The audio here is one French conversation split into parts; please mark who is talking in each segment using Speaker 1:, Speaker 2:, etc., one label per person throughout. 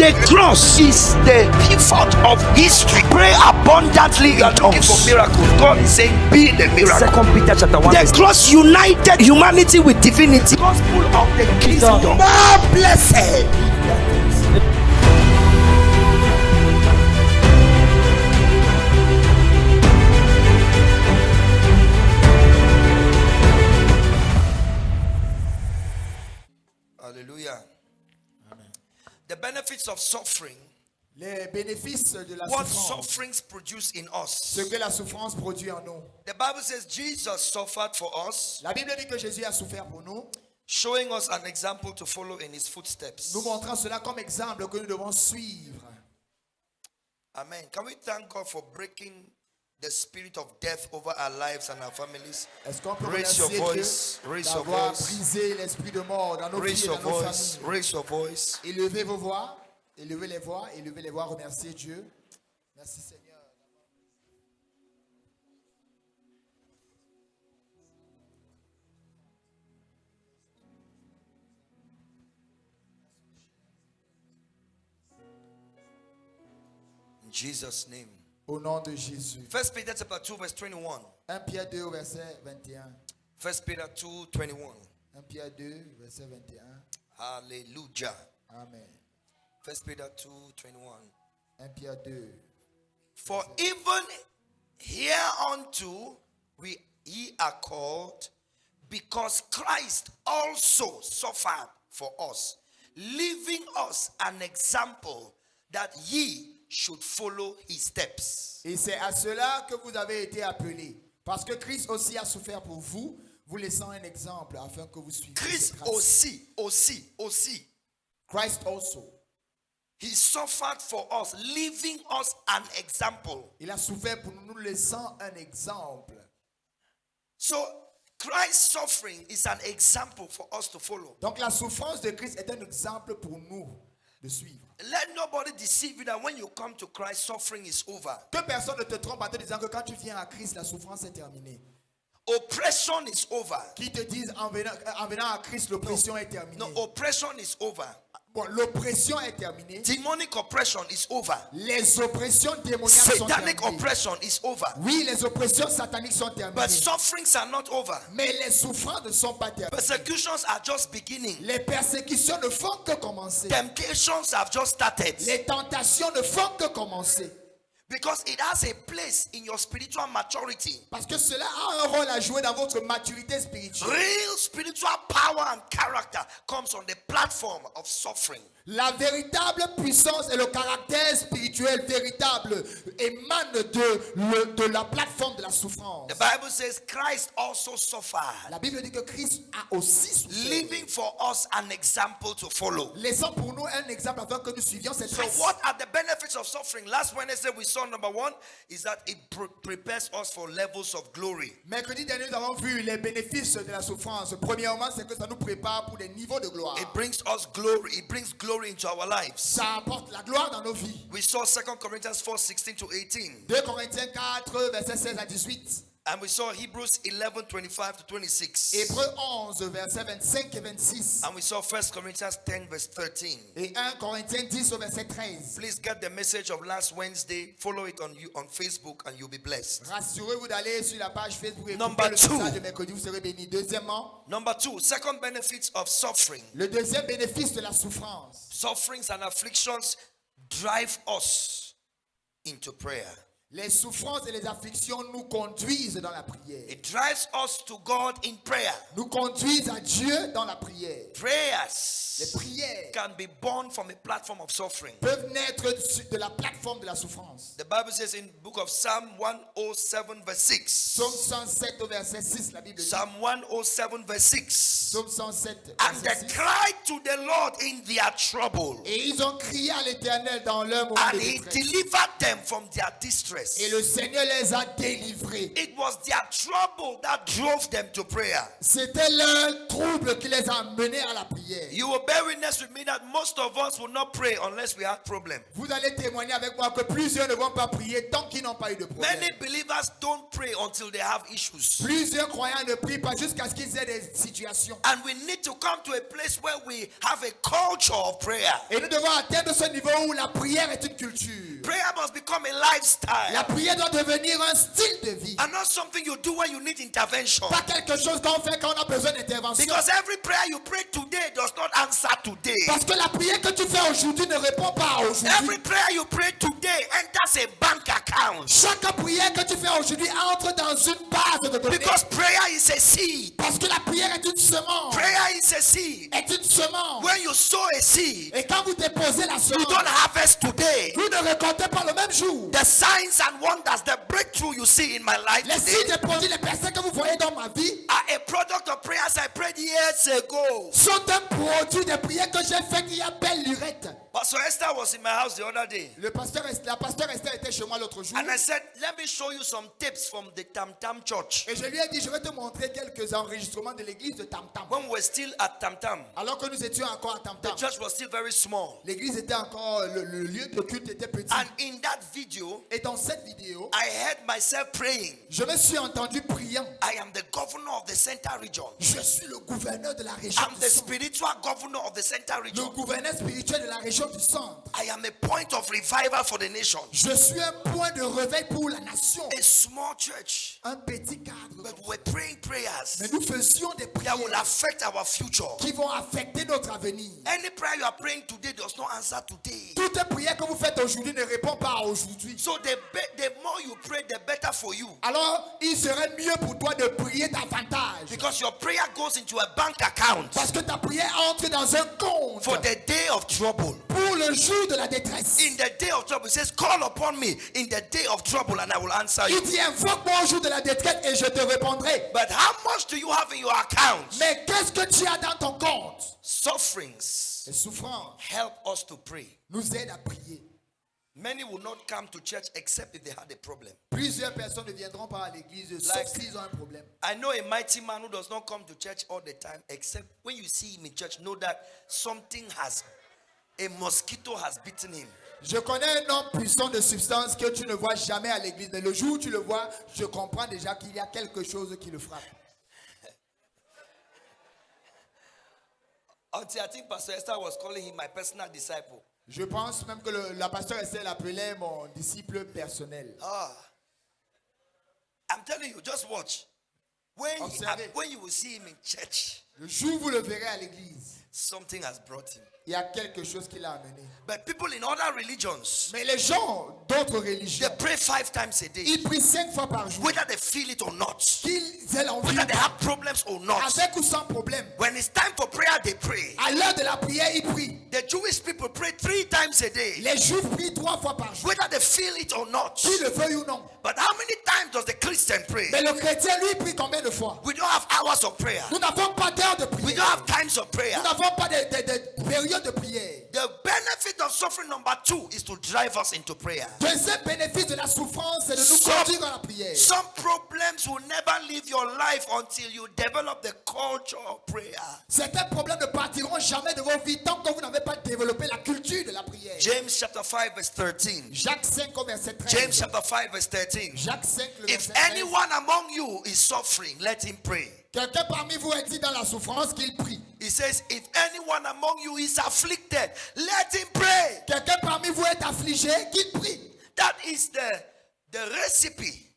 Speaker 1: The cross is the pivot of history. Pray abundantly in tongues.
Speaker 2: For miracles, God is saying, be the miracle.
Speaker 1: 2 Peter chapter 1. The cross united humanity with divinity.
Speaker 2: Gospel of the kingdom.
Speaker 1: More blessed.
Speaker 2: Hallelujah. Amen. The benefits of suffering.
Speaker 3: Les bénéfices de la
Speaker 2: What
Speaker 3: souffrance.
Speaker 2: sufferings produce in us.
Speaker 3: Ce que la souffrance produit en nous.
Speaker 2: The Bible says Jesus suffered for us,
Speaker 3: La Bible dit que Jésus a souffert pour nous,
Speaker 2: showing us an example to follow in his footsteps.
Speaker 3: nous montrant cela comme exemple que nous devons suivre.
Speaker 2: Amen. Can we thank God for breaking the spirit of death over our lives and our families?
Speaker 3: Est-ce qu'on peut
Speaker 2: Raise your
Speaker 3: remercier
Speaker 2: voice.
Speaker 3: Dieu
Speaker 2: Raise your
Speaker 3: d'avoir
Speaker 2: voice.
Speaker 3: brisé l'esprit de mort dans nos vies
Speaker 2: Raise
Speaker 3: et
Speaker 2: your
Speaker 3: dans nos
Speaker 2: voice.
Speaker 3: familles?
Speaker 2: Raise your voice.
Speaker 3: Élevez vos voix, élevez les voix, élevez les voix, remerciez Dieu. Merci Seigneur.
Speaker 2: In Jesus' name.
Speaker 3: Au nom de Jésus.
Speaker 2: 1 Peter chapter 2 verse 21.
Speaker 3: 1 Pierre 2 verset 21.
Speaker 2: 1 Peter 2, 21.
Speaker 3: 1 Pierre 2 verset 21.
Speaker 2: Hallelujah.
Speaker 3: Amen.
Speaker 2: 1 Peter 2, 21.
Speaker 3: 1 Pierre 2.
Speaker 2: For even hereunto ye are called, because Christ also suffered for us, leaving us an example that ye should follow his steps.
Speaker 3: Et c'est à cela que vous avez été appelés. Parce que Christ aussi a souffert pour vous, vous laissant un exemple afin que vous suiviez.
Speaker 2: Christ
Speaker 3: ses traces.
Speaker 2: aussi.
Speaker 3: Christ also.
Speaker 2: He suffered for us, leaving us an example.
Speaker 3: Il a souffert pour nous, nous laissant un exemple.
Speaker 2: So, Christ's suffering is an example for us to follow.
Speaker 3: Donc la souffrance de Christ est un exemple pour nous de suivre.
Speaker 2: Let nobody deceive you that when you come to Christ, suffering is over.
Speaker 3: Que personne ne te trompe en te disant que quand tu viens à Christ, la souffrance est terminée.
Speaker 2: Oppression is over.
Speaker 3: Qui te disent en venant à Christ, l'oppression est terminée.
Speaker 2: No, oppression is over.
Speaker 3: Bon, l'oppression est terminée.
Speaker 2: Demonic oppression is over.
Speaker 3: Les oppressions démoniaques sont
Speaker 2: Satanic
Speaker 3: terminées.
Speaker 2: oppression is over.
Speaker 3: Oui, les oppressions sataniques sont terminées.
Speaker 2: But sufferings are not over.
Speaker 3: Mais les souffrances ne sont pas terminées.
Speaker 2: Persecutions are just beginning.
Speaker 3: Les persécutions ne font que commencer.
Speaker 2: Temptations have just started.
Speaker 3: Les tentations ne font que commencer.
Speaker 2: Because it has a place in your spiritual maturity.
Speaker 3: Parce que cela a un rôle à jouer dans votre maturité spirituelle.
Speaker 2: Real spiritual power and character comes on the platform of suffering.
Speaker 3: La véritable puissance et le caractère spirituel véritable émanent de la plateforme de la souffrance.
Speaker 2: The Bible says Christ also suffered,
Speaker 3: La Bible dit que Christ a aussi souffert,
Speaker 2: leaving for us an example to follow.
Speaker 3: laissant pour nous un exemple afin que nous suivions cette
Speaker 2: So
Speaker 3: trace.
Speaker 2: what are the benefits of suffering? Last Wednesday we saw number one is that it prepares us for levels of glory.
Speaker 3: Mercredi dernier, nous avons vu les bénéfices de la souffrance. Premièrement, c'est que ça nous prépare pour des niveaux de gloire.
Speaker 2: It brings us glory. It brings glory into our lives.
Speaker 3: Ça apporte la gloire dans nos vies.
Speaker 2: We saw 2 Corinthians 4, 16 to 18.
Speaker 3: 2 Corinthiens 4, versets 16 à 18.
Speaker 2: And we saw Hebrews 11, 25 to 26.
Speaker 3: Hébreux 11, versets 25 et 26.
Speaker 2: And we saw 1 Corinthians 10, verse 13.
Speaker 3: Et 1 Corinthiens 10 au verset 13.
Speaker 2: Please get the message of last Wednesday. Follow it on Facebook and you'll be blessed.
Speaker 3: Rassurez-vous d'aller sur la page Facebook et
Speaker 2: Number
Speaker 3: écouter le
Speaker 2: two.
Speaker 3: message de mercredi, vous serez bénis. Deuxièmement,
Speaker 2: Number two, second benefits of suffering.
Speaker 3: le deuxième bénéfice de la souffrance.
Speaker 2: Sufferings and afflictions drive us into prayer.
Speaker 3: Les souffrances et les afflictions nous conduisent dans la prière.
Speaker 2: It drives us to God in prayer.
Speaker 3: Nous conduisent à Dieu dans la prière. Les
Speaker 2: Prayers
Speaker 3: prières
Speaker 2: can be born from a platform of suffering.
Speaker 3: peuvent naître de la plateforme de la souffrance.
Speaker 2: The Bible says in the book of Psalm 107 verse 6.
Speaker 3: Psaume 107 au verset 6, la Bible dit.
Speaker 2: Psalm 107 verse 6.
Speaker 3: Psaume 107
Speaker 2: And
Speaker 3: verset
Speaker 2: they
Speaker 3: 6.
Speaker 2: cried to the Lord in their trouble,
Speaker 3: Et ils ont crié à l'Éternel dans leur moment
Speaker 2: and
Speaker 3: de
Speaker 2: he
Speaker 3: détresse.
Speaker 2: delivered them from their distress. deliverance.
Speaker 3: Et le Seigneur les a délivrés.
Speaker 2: It was their trouble that drove them to prayer.
Speaker 3: C'était leur trouble qui les a menés à la prière.
Speaker 2: You will bear witness with me that most of us will not pray unless we have problem.
Speaker 3: Vous allez témoigner avec moi que plusieurs ne vont pas prier tant qu'ils n'ont pas eu de problème.
Speaker 2: Many believers don't pray until they have issues.
Speaker 3: Plusieurs croyants ne prient pas jusqu'à ce qu'ils aient des situations.
Speaker 2: And we need to come to a place where we have a culture of prayer.
Speaker 3: Et nous devons atteindre ce niveau où la prière est une culture.
Speaker 2: Prayer must become a lifestyle.
Speaker 3: La prière doit devenir un style de vie.
Speaker 2: And not something you do when you need intervention.
Speaker 3: Pas quelque chose qu'on fait quand on a besoin d'intervention.
Speaker 2: Because every prayer you pray today does not answer today.
Speaker 3: Parce que la prière que tu fais aujourd'hui ne répond pas à aujourd'hui.
Speaker 2: Every prayer you pray today enters a bank account.
Speaker 3: Chaque prière que tu fais aujourd'hui entre dans une base de données.
Speaker 2: Because prayer is a seed.
Speaker 3: Parce que la prière est une semence.
Speaker 2: Prayer is a seed.
Speaker 3: Est une semence.
Speaker 2: When you sow a seed,
Speaker 3: Et quand vous déposez la
Speaker 2: you
Speaker 3: semence,
Speaker 2: don't harvest today.
Speaker 3: vous ne récoltez pas le même jour.
Speaker 2: The signs and wonders, the breakthrough you see in my life
Speaker 3: Les signes
Speaker 2: today
Speaker 3: de produits, les personnes que vous voyez dans ma vie
Speaker 2: are a product of prayers I prayed years ago.
Speaker 3: sont un produit des prières que j'ai faites il y a belle lurette.
Speaker 2: Pastor Esther was in my house the other day.
Speaker 3: La pasteur Esther était chez moi l'autre jour.
Speaker 2: And I said, let me show you some tips from the Tam Tam Church.
Speaker 3: Et je lui ai dit, je vais te montrer quelques enregistrements de l'église de Tam Tam.
Speaker 2: When we were still at Tam Tam,
Speaker 3: Alors que nous étions encore à Tam
Speaker 2: the
Speaker 3: Tam.
Speaker 2: church was still very small.
Speaker 3: L'église était encore, le lieu de culte était petit.
Speaker 2: And in that video,
Speaker 3: Et dans cette vidéo,
Speaker 2: I heard myself praying.
Speaker 3: je me suis entendu priant.
Speaker 2: I am the governor of the Center region.
Speaker 3: Je suis le gouverneur de la région
Speaker 2: I'm
Speaker 3: du
Speaker 2: the
Speaker 3: centre.
Speaker 2: spiritual governor of the Center
Speaker 3: Le
Speaker 2: region.
Speaker 3: gouverneur spirituel de la région du centre.
Speaker 2: I am a point of revival for the nation.
Speaker 3: Je suis un point de réveil pour la nation.
Speaker 2: A small church.
Speaker 3: Un petit cadre.
Speaker 2: But we're praying prayers
Speaker 3: Mais nous faisions des
Speaker 2: that will
Speaker 3: prières
Speaker 2: affect our future.
Speaker 3: qui vont affecter notre avenir.
Speaker 2: Any prayer you are praying today does not answer today.
Speaker 3: Toutes les prières que vous faites aujourd'hui ne répondent pas à aujourd'hui.
Speaker 2: So the more you pray, the better for you.
Speaker 3: Alors, il serait mieux pour toi de prier davantage.
Speaker 2: Because your prayer goes into a bank account
Speaker 3: Parce que ta prière entre dans un compte
Speaker 2: for the day of trouble.
Speaker 3: pour le jour de la détresse.
Speaker 2: In the day of trouble, it says, call upon me in the day of trouble and I will answer you.
Speaker 3: Il dit, invoque-moi au jour de la détresse et je te répondrai.
Speaker 2: But how much do you have in your account?
Speaker 3: Mais qu'est-ce que tu as dans ton compte?
Speaker 2: Sufferings
Speaker 3: Les souffrances
Speaker 2: help us to pray.
Speaker 3: nous aident à prier.
Speaker 2: Many will not come to church except if they had a problem.
Speaker 3: Plusieurs personnes ne viendront pas à l'église sauf
Speaker 2: Like-
Speaker 3: s'ils ont un problème.
Speaker 2: I know a mighty man who does not come to church all the time, except when you see him in church, know that a mosquito has bitten him.
Speaker 3: Je connais un homme puissant de substance que tu ne vois jamais à l'église. Mais le jour où tu le vois, je comprends déjà qu'il y a quelque chose qui le frappe.
Speaker 2: Until I think Pastor Esther was calling him my personal disciple.
Speaker 3: Je pense même que la pasteur Estelle l'appelait mon disciple personnel.
Speaker 2: I'm telling you, just watch.
Speaker 3: Observez.
Speaker 2: When you will see him in church,
Speaker 3: Le jour où vous le verrez à l'église,
Speaker 2: something has brought him.
Speaker 3: il y a quelque chose qui l'a amené.
Speaker 2: But people in other religions,
Speaker 3: Mais les gens d'autres
Speaker 2: they
Speaker 3: religions,
Speaker 2: pray 5 times a day,
Speaker 3: ils prient 5 fois par jour.
Speaker 2: whether they feel it or not,
Speaker 3: Qu'ils aient l'envie,
Speaker 2: whether they have problems or not.
Speaker 3: avec ou sans problème.
Speaker 2: When it's time for prayer, they pray.
Speaker 3: À l'heure de la prière, ils prient.
Speaker 2: The Jewish people pray 3 times a day,
Speaker 3: Les Juifs prient 3 fois par jour.
Speaker 2: whether they feel it or not.
Speaker 3: Qu'ils le veuillent ou non.
Speaker 2: But how many times does the Christian pray?
Speaker 3: Mais le chrétien, lui, prie combien de fois?
Speaker 2: We don't have hours of prayer.
Speaker 3: Nous n'avons pas d'heure de
Speaker 2: We
Speaker 3: prière.
Speaker 2: don't have times of prayer.
Speaker 3: Nous n'avons pas de période de prière.
Speaker 2: The benefit of suffering number 2 is to drive us into prayer.
Speaker 3: Deuxième bénéfice de la souffrance, c'est de nous
Speaker 2: Some-
Speaker 3: conduire à la prière.
Speaker 2: Some problems will never leave your life until you develop the culture of prayer.
Speaker 3: Certains problèmes ne partiront jamais de vos vies tant que vous n'avez pas développé la culture de la prière.
Speaker 2: James chapter 5 verse 13.
Speaker 3: Jacques 5 au verset 13.
Speaker 2: James chapter 5 verse 13.
Speaker 3: Jacques 5 le
Speaker 2: If
Speaker 3: verset 13.
Speaker 2: anyone among you is suffering, let him pray.
Speaker 3: Quelqu'un parmi vous est dit dans la souffrance qu'il prie.
Speaker 2: He says, if anyone among you is afflicted, let him pray.
Speaker 3: Quelqu'un parmi vous est affligé, qu'il prie.
Speaker 2: That is the recipe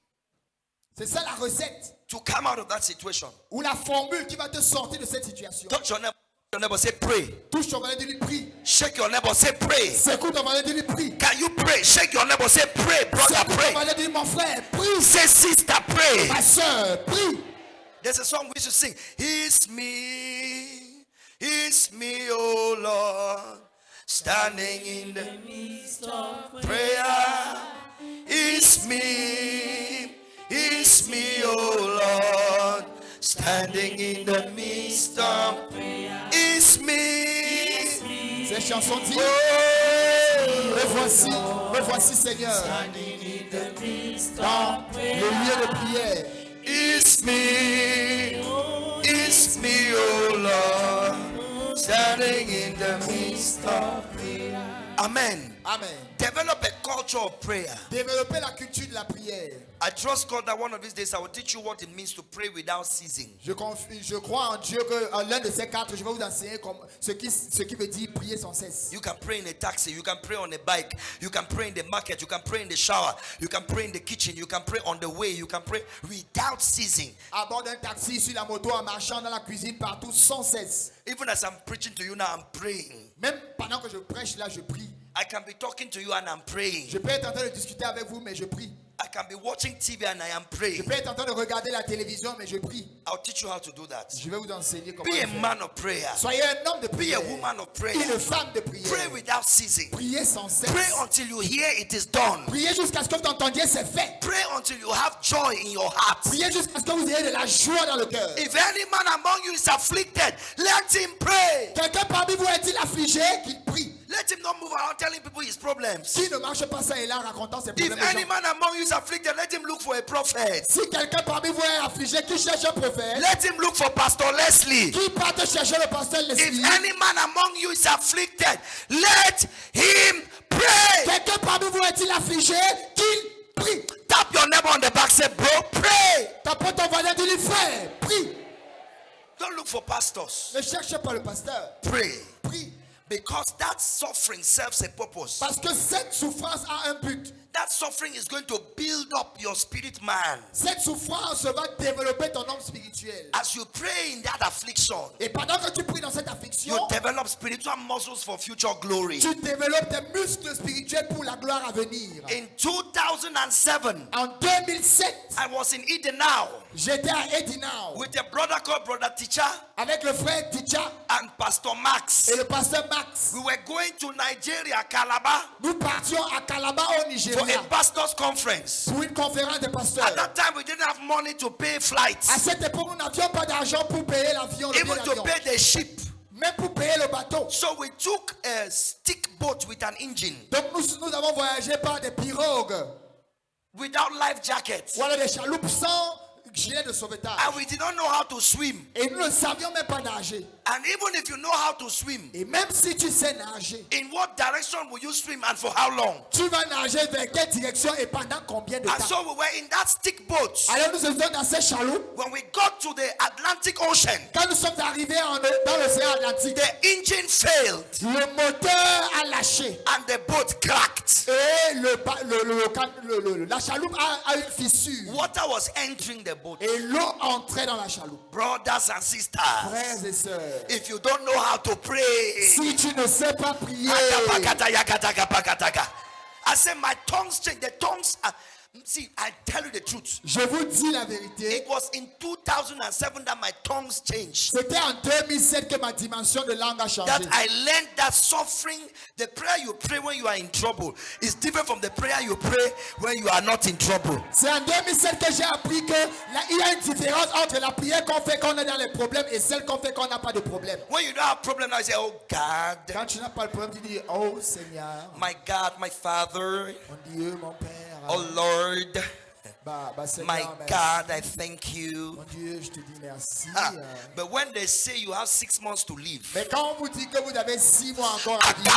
Speaker 3: C'est ça la recette
Speaker 2: to come out of that situation.
Speaker 3: ou la formule qui va te sortir de cette situation.
Speaker 2: Touch your neighbor, say pray.
Speaker 3: Touche ton voisin, dis-lui prie.
Speaker 2: Shake your neighbor, say pray.
Speaker 3: Secoue ton voisin, dis-lui prie.
Speaker 2: Can you pray? Shake your neighbor, say pray. Brother,
Speaker 3: Secoue ton
Speaker 2: pray.
Speaker 3: voisin, dis mon frère, prie.
Speaker 2: Say sister, pray.
Speaker 3: Ma soeur, prie.
Speaker 2: There's a song we used to sing. It's me, oh Lord, standing in the midst of prayer. It's me, oh Lord, standing in the midst of prayer. It's me.
Speaker 3: Ces chansons disent,
Speaker 2: Oh,
Speaker 3: me voici Seigneur.
Speaker 2: standing in
Speaker 3: Dans le lieu de prière.
Speaker 2: It's me, oh Lord, standing in the midst of prayer. Amen.
Speaker 3: Amen.
Speaker 2: Develop a culture of prayer.
Speaker 3: Développer la culture de la prière.
Speaker 2: I trust God that one of these days I will teach you what it means to pray without ceasing.
Speaker 3: Je crois en Dieu que l'un de ces quatre, je vais vous enseigner ce qui veut dire prier sans cesse.
Speaker 2: You can pray in a taxi, you can pray on a bike, you can pray in the market, you can pray in the shower, you can pray in the kitchen, you can pray on the way, you can pray without ceasing.
Speaker 3: À bord d'un taxi, sur la moto, en marchant dans la cuisine, partout, sans cesse.
Speaker 2: Even as I'm preaching to you now, I'm praying.
Speaker 3: Même pendant que je prêche là, je prie.
Speaker 2: I can be talking to you and I'm praying.
Speaker 3: Je peux être en train de discuter avec vous, mais je prie.
Speaker 2: I can be watching TV and I am
Speaker 3: Je
Speaker 2: praying.
Speaker 3: peux être en train de regarder la télévision, mais je prie.
Speaker 2: I'll teach you how to do that.
Speaker 3: Je vais vous enseigner comment
Speaker 2: Be
Speaker 3: le
Speaker 2: a
Speaker 3: faire.
Speaker 2: man of prayer.
Speaker 3: Soyez un homme de
Speaker 2: Be
Speaker 3: prière.
Speaker 2: a woman of prayer.
Speaker 3: Une femme de prière.
Speaker 2: Pray without ceasing.
Speaker 3: Priez sans cesse.
Speaker 2: Pray until you hear it is done.
Speaker 3: Priez jusqu'à ce que vous entendiez, c'est fait.
Speaker 2: Pray until you have joy in your heart.
Speaker 3: Priez jusqu'à ce que vous ayez de la joie dans le cœur.
Speaker 2: If any man among you is afflicted, let him pray.
Speaker 3: Quelqu'un parmi vous est-il affligé? Qu'il prie.
Speaker 2: Let him not move around telling people his problems.
Speaker 3: Qui ne marche pas ça et là racontant ses
Speaker 2: If
Speaker 3: problèmes aux
Speaker 2: any
Speaker 3: gens.
Speaker 2: man among you is afflicted, let him look for a prophet.
Speaker 3: Si quelqu'un parmi vous est affligé, qui cherche un prophète,
Speaker 2: Let him look for Pastor Leslie.
Speaker 3: qui parte chercher le pasteur
Speaker 2: If
Speaker 3: Leslie.
Speaker 2: any man among you is afflicted, let him pray.
Speaker 3: Quelqu'un parmi vous est-il affligé? Qu'il prie.
Speaker 2: Tap your neighbor on the back, say, bro, pray.
Speaker 3: Tape ton voisin, dis-lui, frère, prie.
Speaker 2: Don't look for pastors.
Speaker 3: Ne cherche pas le pasteur.
Speaker 2: Pray.
Speaker 3: Prie.
Speaker 2: Because that suffering serves a purpose.
Speaker 3: Parce que cette souffrance a un but.
Speaker 2: That suffering is going to build up your spirit man.
Speaker 3: Cette souffrance va développer ton homme spirituel.
Speaker 2: As you pray in that affliction,
Speaker 3: Et pendant que tu pries dans cette affliction,
Speaker 2: you develop spiritual muscles for future glory.
Speaker 3: tu développes tes muscles spirituels pour la gloire à venir.
Speaker 2: In 2007,
Speaker 3: En 2007,
Speaker 2: I was in Edenau
Speaker 3: j'étais à Edinau
Speaker 2: with a brother called Brother Teacher
Speaker 3: avec le frère Ticha
Speaker 2: and Pastor Max.
Speaker 3: et le pasteur Max.
Speaker 2: We were going to Nigeria, Calabar,
Speaker 3: Nous partions à Calabar au
Speaker 2: for
Speaker 3: Nigeria
Speaker 2: a pastor's conference.
Speaker 3: pour une conférence de pasteurs.
Speaker 2: At that time, we didn't have money to pay
Speaker 3: À
Speaker 2: flights,
Speaker 3: cette époque, nous n'avions pas d'argent pour payer l'avion, le billet
Speaker 2: even to
Speaker 3: d'avion,
Speaker 2: pay the ship.
Speaker 3: même pour payer le bateau.
Speaker 2: So we took a stick boat with an engine
Speaker 3: Donc nous avons voyagé par des pirogues,
Speaker 2: without life jackets.
Speaker 3: voilà des chaloupes sans gilet de sauvetage.
Speaker 2: And we did not know how to swim.
Speaker 3: Et nous ne savions même pas nager.
Speaker 2: And even if you know how to swim,
Speaker 3: Et même si tu sais nager,
Speaker 2: in what direction will you swim and for how long?
Speaker 3: tu vas nager vers quelle direction et pendant combien de
Speaker 2: And
Speaker 3: temps?
Speaker 2: so we were in that stick boat.
Speaker 3: Alors nous étions dans ces chaloupes.
Speaker 2: When we got to the Atlantic Ocean,
Speaker 3: Quand nous sommes arrivés dans l'océan Atlantique,
Speaker 2: the engine failed
Speaker 3: le moteur a lâché.
Speaker 2: and the boat cracked.
Speaker 3: Et la chaloupe a une fissure.
Speaker 2: Water was entering the boat.
Speaker 3: Et l'eau entrait dans la chaloupe.
Speaker 2: Brothers and sisters,
Speaker 3: Frères et sœurs,
Speaker 2: if you don't know how to pray,
Speaker 3: si tu ne sais pas prier,
Speaker 2: I say my tongues change. The tongues are, see, I tell you the truth.
Speaker 3: je vous dis la vérité,
Speaker 2: It was in 2007 that my tongues changed.
Speaker 3: c'était en 2007 que ma dimension de langue a
Speaker 2: That
Speaker 3: changé.
Speaker 2: I learned that suffering, the prayer you pray when you are in trouble, is different from the prayer you pray when you are not in trouble.
Speaker 3: C'est en 2007 que j'ai appris qu'il y a une différence entre la prière qu'on fait quand on est dans les problèmes et celle qu'on fait quand on n'a pas de problème.
Speaker 2: When you don't have problem now, you say, oh God,
Speaker 3: Quand tu n'as pas le problème, tu dis, oh Seigneur,
Speaker 2: my God, my Father,
Speaker 3: mon Dieu, mon Père,
Speaker 2: oh Lord,
Speaker 3: Seigneur,
Speaker 2: my
Speaker 3: merci.
Speaker 2: God, I thank you.
Speaker 3: Mon Dieu, je te dis merci.
Speaker 2: Ah, but when they say you have 6 months to live,
Speaker 3: Mais quand on vous dit que vous avez 6 mois encore à vivre,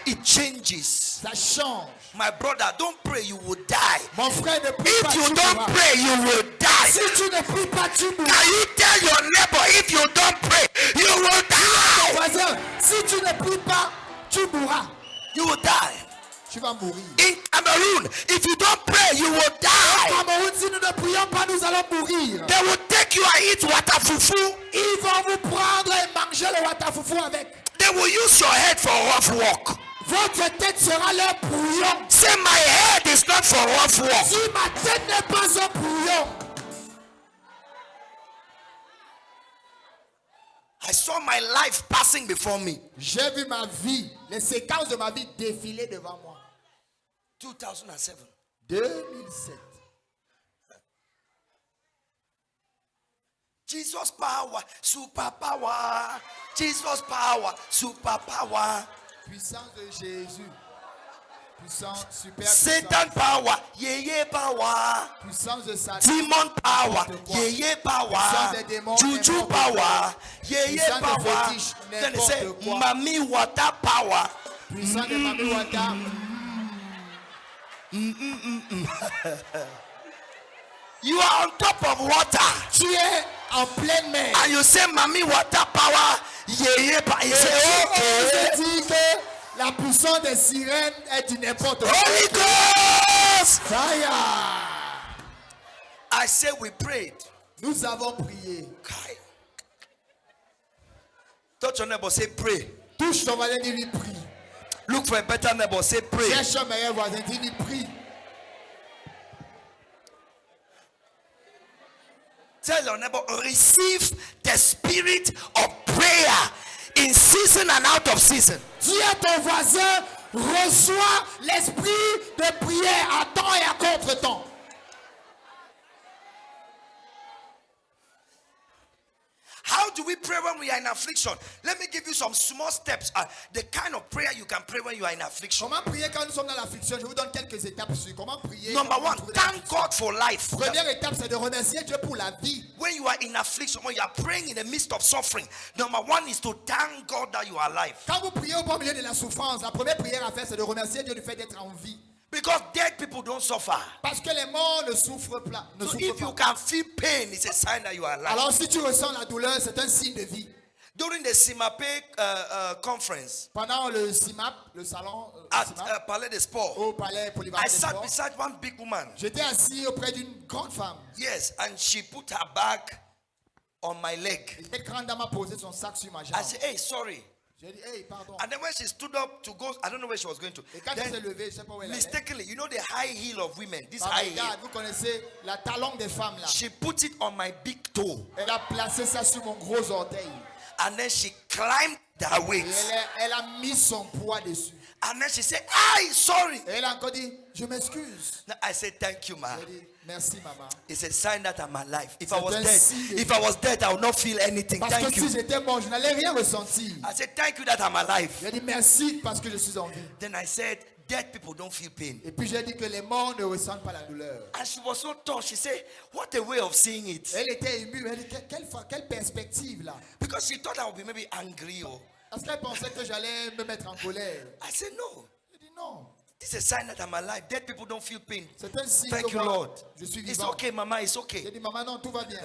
Speaker 2: it changes.
Speaker 3: ça change.
Speaker 2: My brother, don't pray, you will die.
Speaker 3: Mon frère, ne prie pas,
Speaker 2: If
Speaker 3: tu
Speaker 2: you don't
Speaker 3: mourras.
Speaker 2: pray, you will die.
Speaker 3: Si tu ne pries pas, tu mourras.
Speaker 2: Can you tell your neighbor, if you don't pray, you will
Speaker 3: Ton
Speaker 2: die?
Speaker 3: voisin, si tu ne pries pas, tu mourras.
Speaker 2: You will die.
Speaker 3: Tu vas mourir.
Speaker 2: In Cameroon, if you don't pray, you will die.
Speaker 3: Cameroun, si nous ne prions pas, nous allons mourir.
Speaker 2: They will take you and eat water fufu.
Speaker 3: Ils vont vous prendre et manger le watafoufou avec.
Speaker 2: They will use your head for rough work.
Speaker 3: Votre tête sera leur brouillon.
Speaker 2: Say, my head is not for rough work.
Speaker 3: Si ma tête n'est pas un brouillon,
Speaker 2: I saw my life passing before me.
Speaker 3: j'ai vu ma vie, les séquences de ma vie défiler devant moi.
Speaker 2: 2007.
Speaker 3: 2007.
Speaker 2: Jesus power, super power. Jesus power, super power.
Speaker 3: Puissance de Jésus. Puissance, super
Speaker 2: Satan power, yeye power.
Speaker 3: puissance de Satan.
Speaker 2: Demon power,
Speaker 3: N'importe quoi.
Speaker 2: yeye power.
Speaker 3: Puissance des démons,
Speaker 2: Juju
Speaker 3: n'importe
Speaker 2: power,
Speaker 3: quoi.
Speaker 2: yeye
Speaker 3: Puissance des
Speaker 2: power.
Speaker 3: fétiches,
Speaker 2: Then they say,
Speaker 3: n'importe quoi.
Speaker 2: Mami water power.
Speaker 3: Puissance de Mami Wata.
Speaker 2: You are on top of water.
Speaker 3: Tu es en pleine mer.
Speaker 2: And you say, Mami water power, yeye power. You say,
Speaker 3: Je
Speaker 2: okay.
Speaker 3: dis que la puissance des sirènes est du n'importe quoi.
Speaker 2: Holy Ghost.
Speaker 3: Fire.
Speaker 2: I say we prayed.
Speaker 3: Nous avons prié.
Speaker 2: Kai. Touch your neighbor, say pray.
Speaker 3: Touche ton voisin, dis-lui prie.
Speaker 2: Look for a better neighbor, say pray.
Speaker 3: Cherche un meilleur voisin, dis-lui prie.
Speaker 2: Tell your neighbor, receive the spirit of prayer in season and out of season.
Speaker 3: Dis à ton voisin, reçois l'esprit de prière à temps et à contre-temps.
Speaker 2: How do we pray when we are in affliction? Let me give you some small steps. The kind of prayer you can pray when you are in affliction.
Speaker 3: Comment prier quand nous sommes dans l'affliction? Je vous donne quelques étapes sur comment prier.
Speaker 2: Number
Speaker 3: quand vous
Speaker 2: one,
Speaker 3: trouvez
Speaker 2: thank
Speaker 3: l'affliction.
Speaker 2: God for life.
Speaker 3: Première étape, c'est de remercier Dieu pour la vie.
Speaker 2: When you are in affliction, when you are praying in the midst of suffering, number one is to thank God that you are alive.
Speaker 3: Quand vous priez au milieu de la souffrance, la première prière à faire, c'est de remercier Dieu du fait d'être en vie.
Speaker 2: Because dead people don't suffer.
Speaker 3: Parce que les morts ne souffrent pas.
Speaker 2: So if you can feel pain, it's a sign that you are alive.
Speaker 3: Alors si tu ressens la douleur, c'est un signe de vie.
Speaker 2: During the CIMAPE conference
Speaker 3: Pendant le CIMAP, le salon
Speaker 2: at
Speaker 3: CIMAP,
Speaker 2: Palais des Sports,
Speaker 3: au palais polyvalent
Speaker 2: I
Speaker 3: des
Speaker 2: sat
Speaker 3: sports,
Speaker 2: beside one big woman.
Speaker 3: j'étais assis auprès d'une grande femme.
Speaker 2: Yes, and she put her bag on my leg.
Speaker 3: Et cette grande dame a posé son sac sur ma jambe.
Speaker 2: I said, hey, sorry.
Speaker 3: J'ai dit, hey, pardon.
Speaker 2: And then when she stood up to go, I don't know where she was going to.
Speaker 3: Et quand elle s'est
Speaker 2: Then,
Speaker 3: levée, je ne sais pas où elle allait.
Speaker 2: mistakenly, you know the high heel of women, this
Speaker 3: Par
Speaker 2: high
Speaker 3: égard,
Speaker 2: heel.
Speaker 3: vous connaissez la talon des femmes là.
Speaker 2: She put it on my big toe.
Speaker 3: Elle a placé ça sur mon gros orteil.
Speaker 2: And then she climbed her
Speaker 3: Et
Speaker 2: weight.
Speaker 3: elle a mis son poids dessus.
Speaker 2: And then she said, ay, sorry.
Speaker 3: Et elle a encore dit, je m'excuse.
Speaker 2: Now, I said, thank you, ma.
Speaker 3: J'ai dit, merci maman.
Speaker 2: It's a sign that I'm alive. If
Speaker 3: C'est
Speaker 2: I was
Speaker 3: un
Speaker 2: dead,
Speaker 3: signe.
Speaker 2: if I was dead, I would not feel anything.
Speaker 3: Parce que
Speaker 2: Thank
Speaker 3: si
Speaker 2: you.
Speaker 3: j'étais mort, je n'allais rien ressentir.
Speaker 2: I said, thank you that I'm alive.
Speaker 3: J'ai dit merci parce que je suis en vie.
Speaker 2: Then I said, dead people don't feel pain.
Speaker 3: Et puis j'ai dit que les morts ne ressentent pas la douleur.
Speaker 2: And she was so touched. She said, what a way of seeing it.
Speaker 3: Elle était émue. Elle dit, quelle perspective là.
Speaker 2: Because she thought I would be maybe angry or.
Speaker 3: Parce qu'elle pensait que j'allais me mettre en colère.
Speaker 2: I said, no.
Speaker 3: J'ai dit non.
Speaker 2: This is a sign that I'm alive. Dead people don't feel pain.
Speaker 3: C'est un signe
Speaker 2: Thank
Speaker 3: que
Speaker 2: you,
Speaker 3: moi,
Speaker 2: Lord.
Speaker 3: je suis
Speaker 2: It's
Speaker 3: vivant.
Speaker 2: okay, Mama. It's
Speaker 3: J'ai
Speaker 2: okay.
Speaker 3: dit maman non, tout va bien.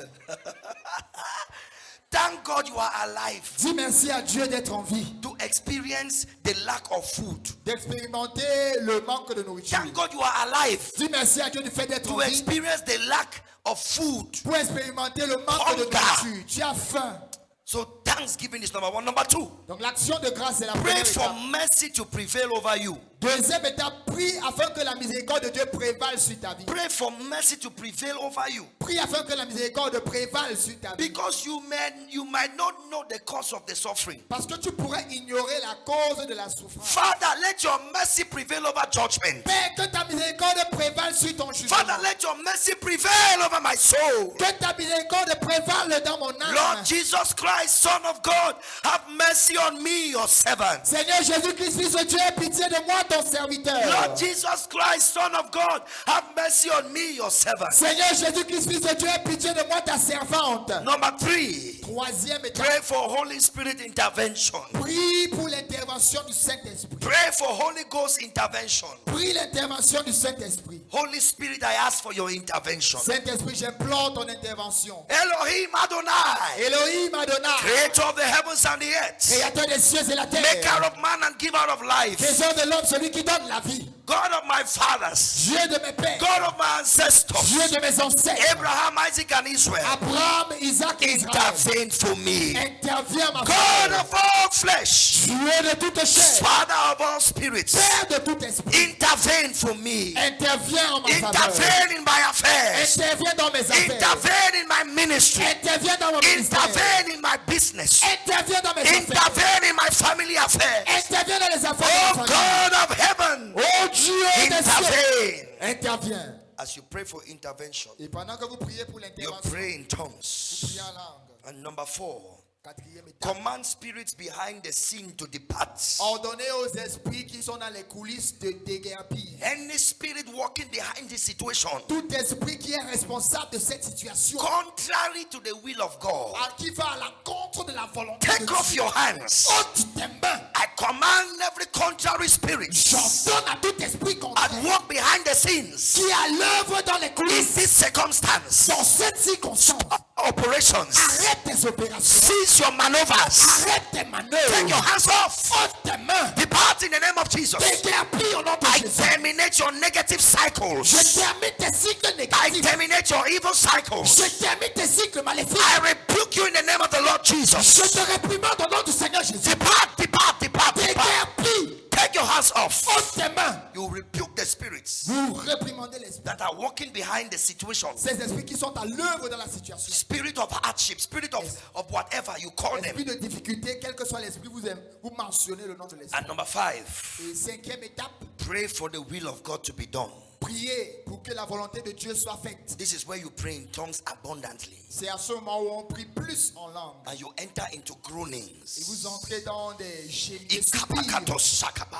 Speaker 2: Thank God you are alive.
Speaker 3: Dis merci à Dieu d'être en vie.
Speaker 2: To experience the lack of food.
Speaker 3: D'expérimenter le manque de nourriture.
Speaker 2: Thank God you are alive.
Speaker 3: Dis merci à Dieu du fait d'être en
Speaker 2: To
Speaker 3: vie.
Speaker 2: experience the lack of food.
Speaker 3: Pour expérimenter le manque de
Speaker 2: Hunger.
Speaker 3: nourriture. Tu as faim.
Speaker 2: So thanksgiving is number one. Number two,
Speaker 3: Donc l'action de grâce est la
Speaker 2: pray
Speaker 3: première
Speaker 2: for
Speaker 3: étape.
Speaker 2: mercy to prevail over you.
Speaker 3: Deuxième étape, prie afin que la miséricorde de Dieu prévale sur ta vie.
Speaker 2: Pray for mercy to prevail over you.
Speaker 3: Prie afin que la miséricorde prévale sur ta vie.
Speaker 2: Because you might not know the cause of the suffering.
Speaker 3: Parce que tu pourrais ignorer la cause de la souffrance.
Speaker 2: Father, let your mercy prevail over judgment.
Speaker 3: Père, que ta miséricorde prévale sur ton jugement.
Speaker 2: Father, let your mercy prevail over my soul.
Speaker 3: Que ta miséricorde prévale dans mon âme.
Speaker 2: Lord Jesus Christ, Son of God, have mercy on me, your servant.
Speaker 3: Seigneur Jésus-Christ, Fils de Dieu, aie pitié de moi, ton serviteur.
Speaker 2: Lord Jesus Christ, Son of God, have mercy on me, your servant.
Speaker 3: Seigneur Jésus-Christ, Fils de Dieu, aie pitié de moi, ta servante.
Speaker 2: Number three,
Speaker 3: Troisième étape,
Speaker 2: pray for Holy Spirit intervention.
Speaker 3: prie pour l'intervention du Saint-Esprit.
Speaker 2: Pray for Holy Ghost intervention.
Speaker 3: Prie l'intervention du Saint-Esprit.
Speaker 2: Holy Spirit, I ask for your intervention.
Speaker 3: Saint-Esprit, j'implore ton intervention.
Speaker 2: Elohim Adonai,
Speaker 3: Elohim Adonai,
Speaker 2: creator of the heavens and the earth,
Speaker 3: créateur des cieux et la terre,
Speaker 2: maker of man and giver of life,
Speaker 3: trésor de l'homme, celui qui donne la vie,
Speaker 2: God of my fathers,
Speaker 3: Dieu de mes pères,
Speaker 2: God of my ancestors,
Speaker 3: Dieu de mes ancêtres,
Speaker 2: Abraham, Isaac, and Israel,
Speaker 3: Abraham, Isaac et Israël,
Speaker 2: intervene for me.
Speaker 3: interviens ma
Speaker 2: God
Speaker 3: faveur.
Speaker 2: of all flesh,
Speaker 3: Dieu de toute chair,
Speaker 2: Father of all spirits,
Speaker 3: Père de tout esprit,
Speaker 2: intervene for me.
Speaker 3: interviens en ma faveur,
Speaker 2: Intervene in my affairs.
Speaker 3: interviens dans mes affaires,
Speaker 2: Intervene in my ministry.
Speaker 3: interviens dans mon ministère,
Speaker 2: Intervene in my business.
Speaker 3: interviens dans mes affaires,
Speaker 2: Intervene in my family affairs.
Speaker 3: interviens dans les affaires de
Speaker 2: Oh
Speaker 3: ma famille.
Speaker 2: God of heaven,
Speaker 3: Oh Dieu des cieux,
Speaker 2: intervene.
Speaker 3: interviens.
Speaker 2: As you pray for intervention,
Speaker 3: Et pendant que vous priez pour
Speaker 2: you
Speaker 3: l'intervention,
Speaker 2: pray in
Speaker 3: vous
Speaker 2: tongues.
Speaker 3: priez en langue.
Speaker 2: And number four,
Speaker 3: Quatrième étape.
Speaker 2: Command spirits behind the scene to depart.
Speaker 3: Ordonnez aux esprits qui sont dans les coulisses de déguerpir.
Speaker 2: Any spirit walking behind this situation,
Speaker 3: Tout esprit qui est responsable de cette situation,
Speaker 2: contrary to the will of God,
Speaker 3: qui va à l'encontre de la volonté de
Speaker 2: take off
Speaker 3: Dieu,
Speaker 2: your hands.
Speaker 3: ôte tes mains.
Speaker 2: I command every contrary spirit
Speaker 3: J'ordonne à tout esprit
Speaker 2: that
Speaker 3: contraire
Speaker 2: walk behind the scenes
Speaker 3: qui est à l'œuvre dans les
Speaker 2: in
Speaker 3: coulisses,
Speaker 2: this circumstance,
Speaker 3: dans cette circonstance.
Speaker 2: operations,
Speaker 3: Arrête tes opérations.
Speaker 2: cease your maneuvers,
Speaker 3: Arrête tes
Speaker 2: take your
Speaker 3: manœuvres.
Speaker 2: hands off,
Speaker 3: Ôte tes mains.
Speaker 2: depart in the name of Jesus.
Speaker 3: Déguerpis au nom de
Speaker 2: I
Speaker 3: Jésus.
Speaker 2: terminate your negative cycles.
Speaker 3: Je termine tes cycles
Speaker 2: I
Speaker 3: négatifs.
Speaker 2: terminate your evil cycles.
Speaker 3: Je termine tes cycles maléfiques.
Speaker 2: I rebuke you in the name of the Lord Jesus.
Speaker 3: Je te réprimande au nom du Seigneur Jésus.
Speaker 2: Depart, depart, depart, depart.
Speaker 3: Déguerpis.
Speaker 2: Take your hands off.
Speaker 3: Ôte tes mains.
Speaker 2: You rebuke the spirits
Speaker 3: Vous réprimandez l'esprit.
Speaker 2: that are walking behind the situation.
Speaker 3: Ces esprits qui sont à l'œuvre dans la situation.
Speaker 2: Spirit of hardship, spirit of whatever you call them.
Speaker 3: Esprit de difficulté, quel que soit l'esprit, vous mentionnez le nom de l'esprit.
Speaker 2: And number 5,
Speaker 3: Et cinquième étape,
Speaker 2: pray for the will of God to be done.
Speaker 3: priez pour que la volonté de Dieu soit faite.
Speaker 2: This is where you pray in tongues abundantly.
Speaker 3: C'est à ce moment où on prie plus en langue.
Speaker 2: And you enter into
Speaker 3: Et
Speaker 2: groanings.
Speaker 3: vous entrez dans des gémissements, des soupirs.
Speaker 2: Ikapakato sakaba.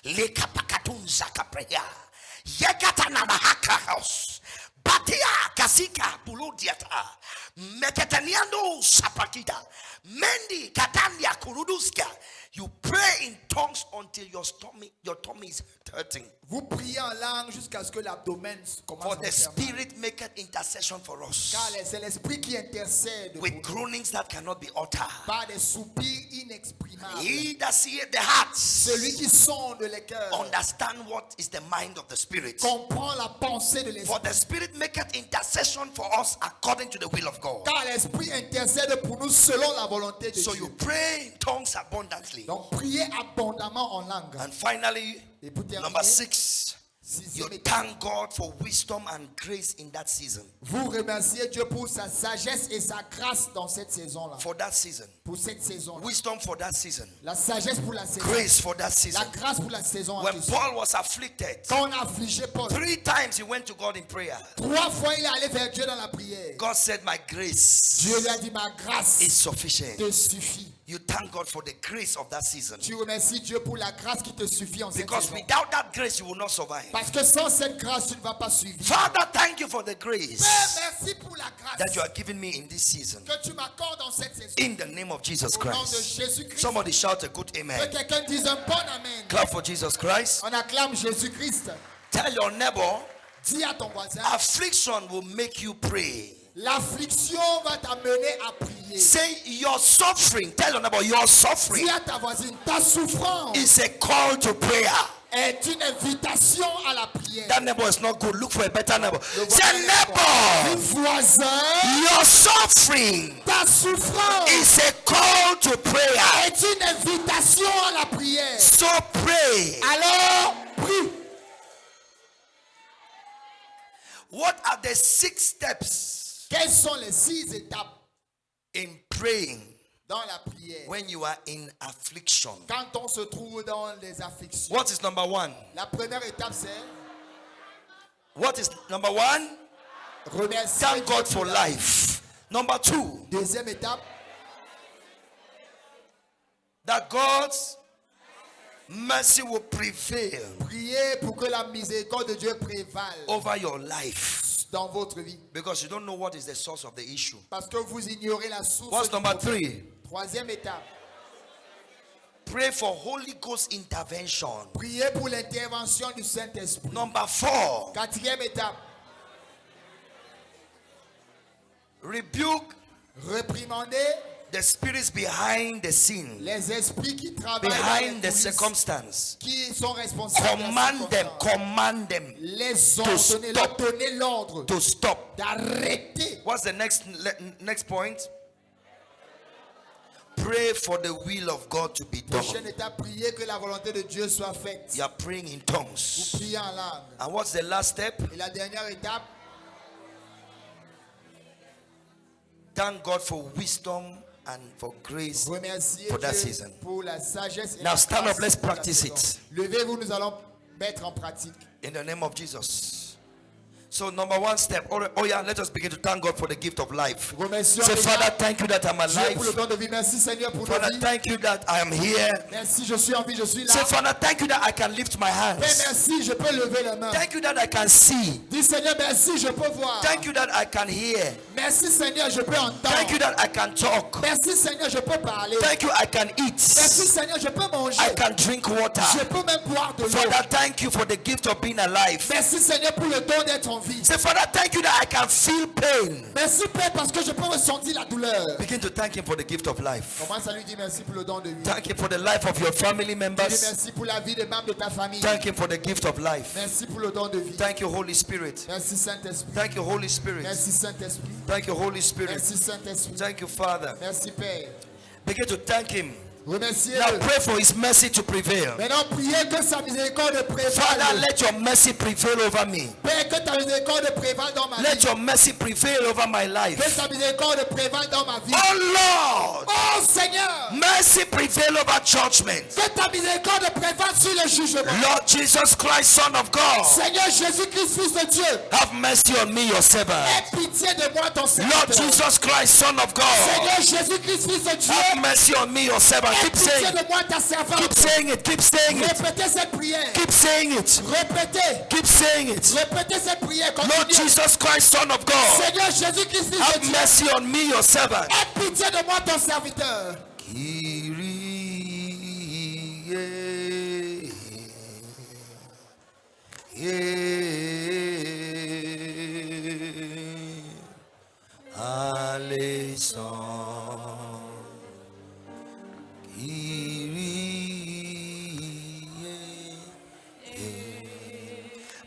Speaker 2: Lekapakatun zakapreya. Yekatana mahaka house. Batia kasika bulodiata. Meketaniano sapakita. Mendi katania kuruduska. You pray in tongues until your tummy is hurting.
Speaker 3: Vous priez en langue jusqu'à ce que l'abdomen commence
Speaker 2: For
Speaker 3: à
Speaker 2: the
Speaker 3: vous faire mal.
Speaker 2: Spirit maketh intercession for us.
Speaker 3: Car c'est l'esprit qui intercède pour
Speaker 2: With
Speaker 3: nous,
Speaker 2: groanings that cannot be uttered.
Speaker 3: par des soupirs inexprimables.
Speaker 2: He that seeth the hearts
Speaker 3: Celui qui sonde les cœurs
Speaker 2: understand what is the mind of the Spirit.
Speaker 3: comprend la pensée de
Speaker 2: For
Speaker 3: l'esprit.
Speaker 2: the Spirit maketh intercession for us according to the will of God.
Speaker 3: Car l'esprit intercède pour nous selon la volonté de
Speaker 2: So
Speaker 3: Dieu.
Speaker 2: you pray in tongues abundantly.
Speaker 3: Donc priez abondamment en langue.
Speaker 2: And finally,
Speaker 3: Et pour terminer,
Speaker 2: number 6, you
Speaker 3: sixième étape,
Speaker 2: thank God for wisdom and grace in that season.
Speaker 3: vous remerciez Dieu pour sa sagesse et sa grâce dans cette saison-là.
Speaker 2: For that season.
Speaker 3: Pour cette saison.
Speaker 2: Wisdom for that season.
Speaker 3: La sagesse pour la saison.
Speaker 2: Grace for that
Speaker 3: La
Speaker 2: season.
Speaker 3: grâce pour la saison. en
Speaker 2: When
Speaker 3: question.
Speaker 2: Paul was afflicted,
Speaker 3: Quand on a affligé Paul,
Speaker 2: 3 times he went to God in prayer.
Speaker 3: 3 fois il est allé vers Dieu dans la prière.
Speaker 2: God said, my grace
Speaker 3: Dieu lui a dit, ma grâce
Speaker 2: is sufficient.
Speaker 3: te suffit.
Speaker 2: You thank God for the grace of that season.
Speaker 3: Tu remercies Dieu pour la grâce qui te suffit en cette
Speaker 2: Because
Speaker 3: saison.
Speaker 2: without that grace, you will not survive.
Speaker 3: Parce que sans cette grâce, tu ne vas pas suivre.
Speaker 2: Father, thank you for the grace
Speaker 3: Père, merci pour la
Speaker 2: that
Speaker 3: grâce
Speaker 2: you are giving me in this season.
Speaker 3: que tu m'accordes dans cette saison.
Speaker 2: In the name of Jesus
Speaker 3: Au nom de
Speaker 2: Christ.
Speaker 3: Jésus-Christ.
Speaker 2: Somebody shout a good
Speaker 3: Que
Speaker 2: amen.
Speaker 3: quelqu'un dise un bon amen.
Speaker 2: Clap for Jesus Christ.
Speaker 3: On acclame Jésus-Christ.
Speaker 2: Tell your neighbor,
Speaker 3: Dis à ton voisin,
Speaker 2: affliction will make you pray.
Speaker 3: l'affliction va t'amener à prier.
Speaker 2: Say your suffering. Tell your neighbor, your suffering
Speaker 3: Dis à ta voisine, ta souffrance
Speaker 2: is a call to prayer.
Speaker 3: est une invitation à la prière.
Speaker 2: That neighbor is not good. Look for a better neighbor.
Speaker 3: Le
Speaker 2: Say, neighbor,
Speaker 3: voisin,
Speaker 2: your suffering
Speaker 3: ta souffrance
Speaker 2: is a call to prayer.
Speaker 3: est une invitation à la prière.
Speaker 2: So pray.
Speaker 3: Alors, prie.
Speaker 2: What are the 6 steps
Speaker 3: Quelles sont les 6 étapes
Speaker 2: in praying
Speaker 3: dans la prière
Speaker 2: when you are in affliction?
Speaker 3: quand on se trouve dans les afflictions?
Speaker 2: What is number 1?
Speaker 3: La première étape, c'est
Speaker 2: What is number 1?
Speaker 3: remercier
Speaker 2: Thank
Speaker 3: Dieu
Speaker 2: God for
Speaker 3: pour la-
Speaker 2: life. Number 2,
Speaker 3: Deuxième étape,
Speaker 2: that God's mercy will prevail
Speaker 3: prier pour que la miséricorde de Dieu prévale
Speaker 2: over your life,
Speaker 3: dans votre vie.
Speaker 2: because you don't know what is the source of the issue.
Speaker 3: Parce que vous ignorez la source.
Speaker 2: What's
Speaker 3: du
Speaker 2: number
Speaker 3: problème.
Speaker 2: 3?
Speaker 3: Troisième étape,
Speaker 2: Pray for Holy Ghost intervention.
Speaker 3: prier pour l'intervention du Saint-Esprit.
Speaker 2: Number 4,
Speaker 3: Quatrième étape,
Speaker 2: rebuke
Speaker 3: réprimander
Speaker 2: the spirits behind the scene,
Speaker 3: les esprits qui travaillent dans
Speaker 2: behind
Speaker 3: les
Speaker 2: the
Speaker 3: coulisses,
Speaker 2: circumstance.
Speaker 3: qui sont responsables. de la circonstance.
Speaker 2: Command them
Speaker 3: Les ordonner, leur
Speaker 2: stop.
Speaker 3: donner l'ordre
Speaker 2: to stop.
Speaker 3: d'arrêter.
Speaker 2: What's the next point? Pray for the will of God to be
Speaker 3: Prochaine
Speaker 2: done.
Speaker 3: étape, prier que la volonté de Dieu soit faite.
Speaker 2: You are praying in
Speaker 3: Vous
Speaker 2: tongues.
Speaker 3: priez en langue.
Speaker 2: And what's the last step?
Speaker 3: Et la dernière étape,
Speaker 2: Thank God for wisdom and for grace.
Speaker 3: remercier
Speaker 2: For that
Speaker 3: Dieu
Speaker 2: season.
Speaker 3: pour la sagesse et
Speaker 2: Now
Speaker 3: la
Speaker 2: stand
Speaker 3: grâce
Speaker 2: up, let's
Speaker 3: pour la
Speaker 2: practice
Speaker 3: saison.
Speaker 2: it.
Speaker 3: Levez-vous, nous allons mettre en pratique.
Speaker 2: In the name of Jesus. So number one step. Oh yeah, let us begin to thank God for the gift of life.
Speaker 3: Remercions
Speaker 2: Say,
Speaker 3: déjà
Speaker 2: Father, thank you that I'm
Speaker 3: Dieu pour le
Speaker 2: alive.
Speaker 3: don de vie. Merci Seigneur pour nos
Speaker 2: Father,
Speaker 3: vies.
Speaker 2: thank you that I am here.
Speaker 3: Merci, je suis en vie, je suis là.
Speaker 2: Say, Father, thank you that I can lift my
Speaker 3: Père,
Speaker 2: hands.
Speaker 3: merci, je peux lever les mains.
Speaker 2: Thank you that I can see.
Speaker 3: Dis Seigneur, merci, je peux voir.
Speaker 2: Thank you that I can hear.
Speaker 3: Merci Seigneur, je peux
Speaker 2: Thank you
Speaker 3: entendre.
Speaker 2: that I can talk.
Speaker 3: Merci Seigneur, je peux parler.
Speaker 2: Thank you I can eat.
Speaker 3: Merci Seigneur, je peux manger.
Speaker 2: I can drink water.
Speaker 3: Je peux même boire de l'eau.
Speaker 2: Father, thank you for the gift of being alive.
Speaker 3: Merci Seigneur pour le don d'être en vie.
Speaker 2: Say, Father, thank you that I can feel pain.
Speaker 3: Merci Père parce que je peux ressentir la douleur.
Speaker 2: Begin to thank him for the gift of life.
Speaker 3: Commence à lui dire merci pour le don de vie.
Speaker 2: Thank him for the life of your family
Speaker 3: Dis
Speaker 2: members.
Speaker 3: merci pour la vie des membres de ta famille.
Speaker 2: Thank him for the gift of life.
Speaker 3: Merci pour le don de vie.
Speaker 2: Thank you, Holy Spirit.
Speaker 3: Merci Saint-Esprit.
Speaker 2: Thank you, Holy Spirit.
Speaker 3: Merci Saint-Esprit.
Speaker 2: Thank you, Holy Spirit.
Speaker 3: Merci Saint-Esprit.
Speaker 2: Thank you, Father.
Speaker 3: Merci Père.
Speaker 2: Begin to thank him. Now
Speaker 3: Remerciez-le.
Speaker 2: pray for his mercy to prevail.
Speaker 3: Maintenant, priez que sa miséricorde
Speaker 2: Father,
Speaker 3: prévale.
Speaker 2: let your mercy prevail over me.
Speaker 3: Père, que ta miséricorde prévale dans ma
Speaker 2: Let
Speaker 3: vie.
Speaker 2: your mercy prevail over my
Speaker 3: Que
Speaker 2: life.
Speaker 3: ta miséricorde prévale dans ma vie.
Speaker 2: Oh Lord,
Speaker 3: Oh Seigneur,
Speaker 2: mercy prevail over judgment.
Speaker 3: que ta miséricorde prévale sur le jugement.
Speaker 2: Lord Jesus Christ, Son of God,
Speaker 3: Seigneur Jésus-Christ, Fils de Dieu,
Speaker 2: have mercy on me, your servant.
Speaker 3: aie pitié de moi, ton
Speaker 2: Lord
Speaker 3: serviteur.
Speaker 2: Jesus Christ, Son of God,
Speaker 3: Seigneur Jésus-Christ, Fils de Dieu,
Speaker 2: have mercy on me, your servant.
Speaker 3: aie
Speaker 2: Keep
Speaker 3: pitié
Speaker 2: saying
Speaker 3: de
Speaker 2: it.
Speaker 3: moi, ta servante.
Speaker 2: Keep saying it. Keep saying it.
Speaker 3: Répétez cette prière.
Speaker 2: Keep saying it.
Speaker 3: Répétez.
Speaker 2: Keep saying it.
Speaker 3: Répétez cette prière.
Speaker 2: Lord
Speaker 3: Continuez.
Speaker 2: Jesus Christ, Son of God,
Speaker 3: Seigneur Jésus-Christ, Fils de
Speaker 2: have
Speaker 3: Dieu,
Speaker 2: mercy on me, your servant.
Speaker 3: aie pitié de moi, ton serviteur.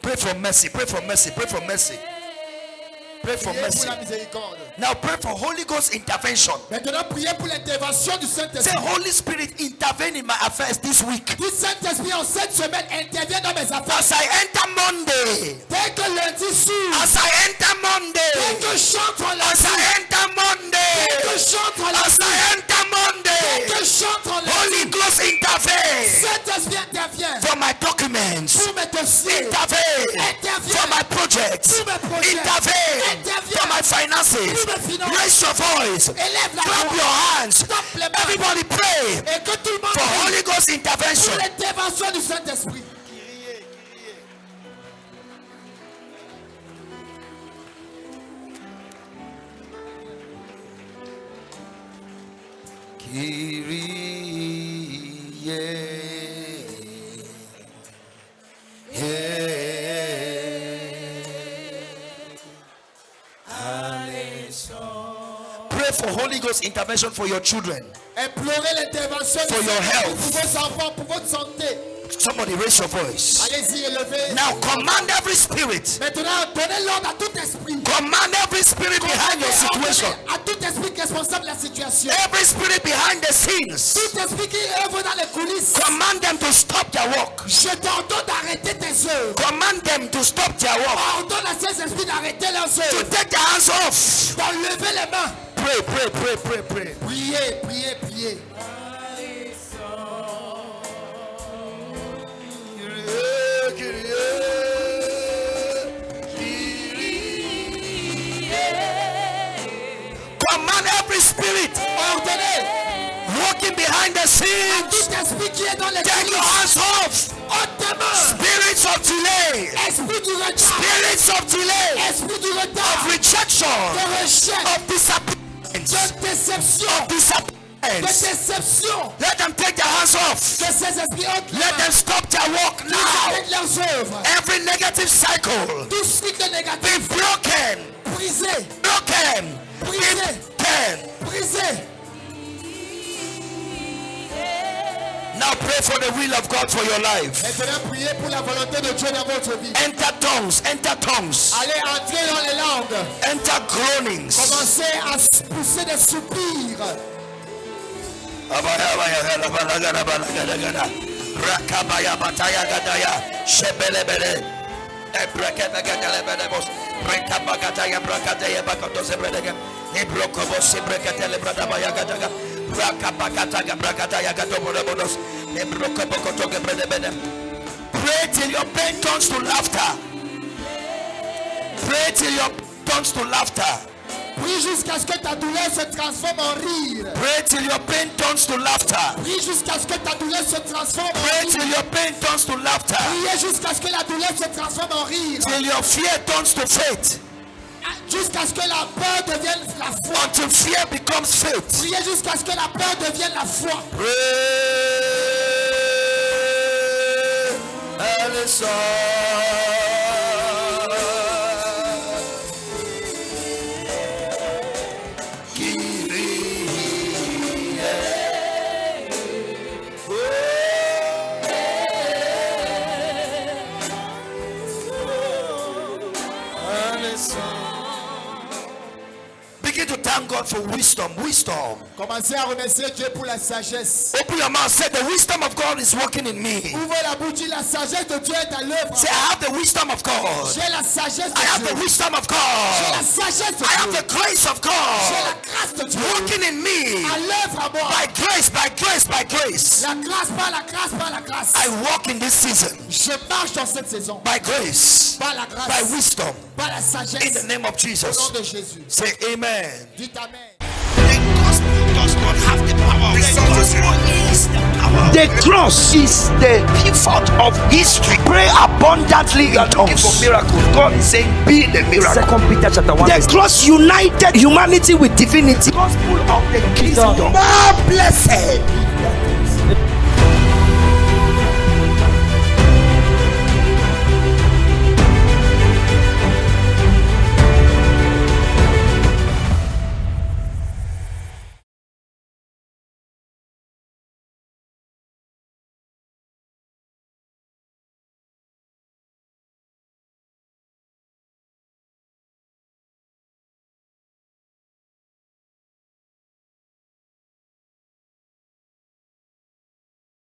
Speaker 2: Pray for mercy, pray for mercy, pray for mercy. Pray for
Speaker 3: Priez pour
Speaker 2: mercy.
Speaker 3: la miséricorde.
Speaker 2: Now pray for Holy Ghost intervention.
Speaker 3: Maintenant, priez pour l'intervention du
Speaker 2: Say,
Speaker 3: Saint-Esprit.
Speaker 2: Holy Spirit, intervene in my affairs this week.
Speaker 3: Dis Saint-Esprit, en cette semaine, interviens dans mes affaires.
Speaker 2: As I enter Monday,
Speaker 3: Dès que lundi s'ouvre,
Speaker 2: as I enter
Speaker 3: dès
Speaker 2: Monday,
Speaker 3: que chante en
Speaker 2: as
Speaker 3: lundi,
Speaker 2: I enter
Speaker 3: dès
Speaker 2: Monday,
Speaker 3: que chante en
Speaker 2: as
Speaker 3: lundi,
Speaker 2: I enter
Speaker 3: dès
Speaker 2: Monday,
Speaker 3: que chante en
Speaker 2: Holy
Speaker 3: lundi,
Speaker 2: Ghost intervene
Speaker 3: Saint-Esprit intervient
Speaker 2: for my documents,
Speaker 3: pour mes dossiers,
Speaker 2: intervene for my projects,
Speaker 3: pour mes projets,
Speaker 2: intervene for my finances.
Speaker 3: pour mes finances.
Speaker 2: Raise your voice,
Speaker 3: Élève la
Speaker 2: clap
Speaker 3: voix,
Speaker 2: your hands,
Speaker 3: tape les mains,
Speaker 2: everybody pray
Speaker 3: et que tout le monde
Speaker 2: for
Speaker 3: prie
Speaker 2: Holy Ghost
Speaker 3: pour
Speaker 2: intervention.
Speaker 3: l'intervention du Saint-Esprit.
Speaker 2: Pray for Holy Ghost intervention for your children.
Speaker 3: Implorez l'intervention
Speaker 2: For
Speaker 3: du
Speaker 2: your
Speaker 3: Saint-Esprit
Speaker 2: health.
Speaker 3: pour vos enfants, pour votre santé.
Speaker 2: Somebody raise your voice.
Speaker 3: Allez-y, élevez.
Speaker 2: Now command every spirit.
Speaker 3: Maintenant, donnez l'ordre à tout esprit.
Speaker 2: Command every spirit behind your situation.
Speaker 3: À tout esprit qui est responsable de la situation.
Speaker 2: Every spirit behind the scenes.
Speaker 3: Tout esprit qui œuvre dans les coulisses.
Speaker 2: Command them to stop their work.
Speaker 3: Je t'ordonne d'arrêter tes œuvres.
Speaker 2: Command them to stop their work.
Speaker 3: Ordonne à ces esprits d'arrêter leurs
Speaker 2: To
Speaker 3: œuvres.
Speaker 2: take their hands off.
Speaker 3: D'enlever les mains.
Speaker 2: Pray, pray, pray, pray, pray.
Speaker 3: Priez, priez, priez.
Speaker 2: Command every spirit
Speaker 3: Ordonnez
Speaker 2: working behind the
Speaker 3: à
Speaker 2: scenes.
Speaker 3: tout esprit qui est dans les
Speaker 2: Take your
Speaker 3: coulisses.
Speaker 2: hands off.
Speaker 3: Ôte tes mains.
Speaker 2: Spirits of delay.
Speaker 3: Esprit du retard.
Speaker 2: Spirits of delay.
Speaker 3: Esprit du retard.
Speaker 2: Of rejection.
Speaker 3: De rejet.
Speaker 2: Of disappointment.
Speaker 3: De déception.
Speaker 2: Of disappointment.
Speaker 3: De déception.
Speaker 2: Let them take their hands off.
Speaker 3: Que ces esprits ôtent les
Speaker 2: Let
Speaker 3: mains.
Speaker 2: them stop their work
Speaker 3: Qu'ils
Speaker 2: now.
Speaker 3: arrêtent leurs œuvres.
Speaker 2: Every negative cycle
Speaker 3: Tout cycle
Speaker 2: be
Speaker 3: négatif.
Speaker 2: broken.
Speaker 3: Brisé.
Speaker 2: Broken.
Speaker 3: Brisé.
Speaker 2: Broken.
Speaker 3: Brisé.
Speaker 2: Now pray for the will of God for your life.
Speaker 3: Maintenant, priez pour la volonté de Dieu dans votre vie.
Speaker 2: Enter tongues. Enter tongues.
Speaker 3: Allez entrer dans les langues.
Speaker 2: Enter groanings.
Speaker 3: Commencez à pousser des soupirs.
Speaker 2: Rakabaya bataya gadaya shebelebele ebrekebegedelebelebos rekabagataya brakataya bakotosebredega ebrokobosebrekatele bradabaya gadaga rakabakataya brakataya gadobolemonos ebrokobokotogebredebede. Pray till your pain turns to laughter. Pray till your turns to laughter.
Speaker 3: Prie jusqu'à ce que ta douleur se transforme en rire.
Speaker 2: Pray till your pain turns to laughter.
Speaker 3: Prie jusqu'à ce que ta douleur se transforme en
Speaker 2: Pray
Speaker 3: rire.
Speaker 2: till your pain turns to laughter.
Speaker 3: Priez jusqu'à ce que la douleur se transforme en rire.
Speaker 2: Till your fear turns to faith.
Speaker 3: Jusqu'à ce que la peur devienne la foi.
Speaker 2: Until fear becomes faith.
Speaker 3: Priez jusqu'à ce que la peur devienne la foi.
Speaker 2: Pray. Alison. Begin to thank God for wisdom. Wisdom.
Speaker 3: Commencez à remercier Dieu pour la sagesse.
Speaker 2: Open your mouth. Say, the wisdom of God is working in me.
Speaker 3: Ouvrez la bouche, dis, la sagesse de Dieu est à l'œuvre.
Speaker 2: Say, I have the wisdom of God.
Speaker 3: J'ai la sagesse de
Speaker 2: I have
Speaker 3: Dieu.
Speaker 2: the wisdom of
Speaker 3: J'ai la
Speaker 2: God.
Speaker 3: sagesse de
Speaker 2: I have
Speaker 3: Dieu.
Speaker 2: the grace of
Speaker 3: J'ai la
Speaker 2: God
Speaker 3: grâce de Dieu.
Speaker 2: working in me.
Speaker 3: À l'œuvre à moi.
Speaker 2: By grace, by grace, by grace.
Speaker 3: La grâce, par la grâce, par la grâce.
Speaker 2: I walk in this season
Speaker 3: Je marche dans cette saison.
Speaker 2: by grace,
Speaker 3: Par la grâce.
Speaker 2: by wisdom.
Speaker 3: Par la
Speaker 2: In
Speaker 3: sagesse.
Speaker 2: the name of
Speaker 3: Au nom
Speaker 2: Jesus.
Speaker 3: de Jésus.
Speaker 2: Say amen.
Speaker 3: Dites amen.
Speaker 1: The gospel does not have the power. The gospel is the power. The cross is the pivot of history. Pray abundantly in tongues. For miracles, God is saying, be the miracle.
Speaker 4: 2 Peter chapter 1.
Speaker 1: The cross united humanity with divinity. Gospel of the kingdom. More blessed.